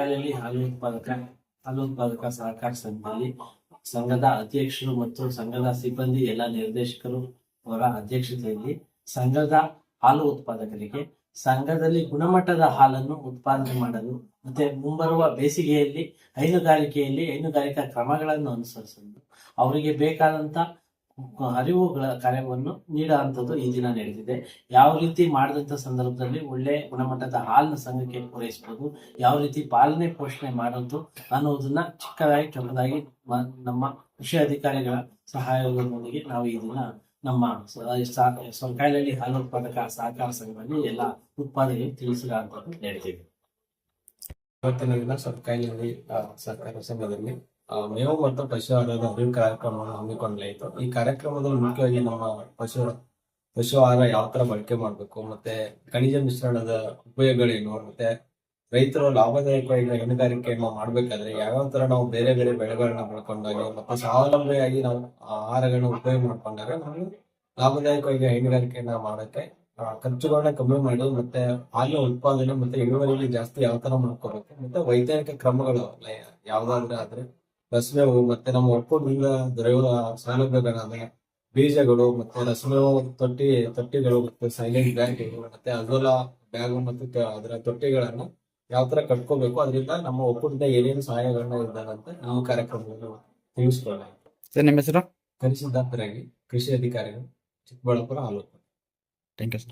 ಸರ್ಕಾರದಲ್ಲಿ ಹಾಲು ಉತ್ಪಾದಕ ಸಹಕಾರ ಸಂಘದ ಅಧ್ಯಕ್ಷರು ಮತ್ತು ಸಂಘದ ಸಿಬ್ಬಂದಿ ಎಲ್ಲ ನಿರ್ದೇಶಕರು ಅವರ ಅಧ್ಯಕ್ಷತೆಯಲ್ಲಿ ಸಂಘದ ಹಾಲು ಉತ್ಪಾದಕರಿಗೆ ಸಂಘದಲ್ಲಿ ಗುಣಮಟ್ಟದ ಹಾಲನ್ನು ಉತ್ಪಾದನೆ ಮಾಡಲು ಮತ್ತೆ ಮುಂಬರುವ ಬೇಸಿಗೆಯಲ್ಲಿ ಹೈನುಗಾರಿಕಾ ಕ್ರಮಗಳನ್ನು ಅನುಸರಿಸಲು ಅವರಿಗೆ ಬೇಕಾದಂತ ಅರಿವುಗಳ ಕಾರ್ಯವನ್ನು ನೀಡುವಂಥದ್ದು ಈ ದಿನ ನಡೆದಿದೆ. ಯಾವ ರೀತಿ ಮಾಡಿದಂತ ಸಂದರ್ಭದಲ್ಲಿ ಒಳ್ಳೆ ಗುಣಮಟ್ಟದ ಹಾಲನ್ನ ಸಂಘಕ್ಕೆ ಪೂರೈಸಬಹುದು, ಯಾವ ರೀತಿ ಪಾಲನೆ ಪೋಷಣೆ ಮಾಡೋದು ಅನ್ನೋದನ್ನ ಚಿಕ್ಕದಾಗಿ ನಮ್ಮ ಕೃಷಿ ಅಧಿಕಾರಿಗಳ ಸಹಾಯದೊಂದಿಗೆ ನಾವು ಈ ದಿನ ನಮ್ಮ ಸರ್ಕಾರದಲ್ಲಿ ಹಾಲು ಉತ್ಪಾದಕ ಸಹಕಾರ ಸಂಘದಲ್ಲಿ ಎಲ್ಲ ಉತ್ಪಾದನೆ ತಿಳಿಸುವಂಥದ್ದು ನಡೆದಿದೆ. ಇವತ್ತಿನ ದಿನ ಸರ್ಕಾರದಲ್ಲಿ ಸಹಕಾರ ಸಂಘದಲ್ಲಿ ಮೇವು ಮತ್ತು ಪಶು ಆಹಾರದ ಅರಿವು ಕಾರ್ಯಕ್ರಮವನ್ನು ಹಮ್ಮಿಕೊಳ್ಳಲಾಯಿತು. ಈ ಕಾರ್ಯಕ್ರಮದಲ್ಲಿ ಮುಖ್ಯವಾಗಿ ನಮ್ಮ ಪಶು ಆಹಾರ ಯಾವ ತರ ಬಳಕೆ ಮಾಡಬೇಕು, ಮತ್ತೆ ಖನಿಜ ಮಿಶ್ರಣದ ಉಪಯೋಗಗಳೇನು, ಮತ್ತೆ ರೈತರು ಲಾಭದಾಯಕವಾಗಿ ಹೈನುಗಾರಿಕೆಯನ್ನು ಮಾಡ್ಬೇಕಾದ್ರೆ ಯಾವ್ಯಾವ ತರ ನಾವು ಬೇರೆ ಬೇರೆ ಬೆಳೆಗಳನ್ನ ಬೆಳ್ಕೊಂಡಾಗ ಮತ್ತೆ ಸ್ವಾವಲಂಬಿಯಾಗಿ ನಾವು ಆಹಾರಗಳನ್ನ ಉಪಯೋಗ ಮಾಡ್ಕೊಂಡಾಗ ನಾವು ಲಾಭದಾಯಕವಾಗಿ ಹೈನುಗಾರಿಕೆಯನ್ನ ಮಾಡಕ್ಕೆ ಖರ್ಚುಗಳನ್ನ ಕಮ್ಮಿ ಮಾಡಿ ಮತ್ತೆ ಹಾಲಿನ ಉತ್ಪಾದನೆ ಮತ್ತೆ ಇಳುವರಿಯಲ್ಲಿ ಜಾಸ್ತಿ ಯಾವ ತರ ಮಾಡ್ಕೋಬೇಕು, ಮತ್ತೆ ವೈಜ್ಞಾನಿಕ ಕ್ರಮಗಳು ಯಾವ್ದಾದ್ರೆ ರಸಮೇವು ಮತ್ತೆ ನಮ್ಮ ಒಕ್ಕೂಟದಿಂದ ದೊರೆಯುವ ಸೌಲಭ್ಯಗಳಾದ ಬೀಜಗಳು ಮತ್ತೆ ರಸಮೇವು ತೊಟ್ಟಿಗಳು ಮತ್ತೆ ಸೈಲೆಂಟ್ ಬ್ಯಾಗ್ಗಳು ಮತ್ತೆ ಅಜೋಲಾ ಬ್ಯಾಗ್ ಮತ್ತು ಅದರ ತೊಟ್ಟಿಗಳನ್ನ ಯಾವ ತರ ಕಟ್ಕೋಬೇಕು, ಅದರಿಂದ ನಮ್ಮ ಒಕ್ಕೂಟದಿಂದ ಏನೇನು ಸಹಾಯಗಳನ್ನ ಇದ್ದಾರಂತ ಈ ಕಾರ್ಯಕ್ರಮವನ್ನು ತಿಳಿಸ್ಕೊಳ್ಳಲಾಯಿತು. ಸರ್, ನಿಮ್ಮ ಹೆಸರು? ಕರಿಸಿದ್ದಾಂತರಾಗಿ ಕೃಷಿ ಅಧಿಕಾರಿಗಳು, ಚಿಕ್ಕಬಳ್ಳಾಪುರ, ಹಾಲು. Thank you sir.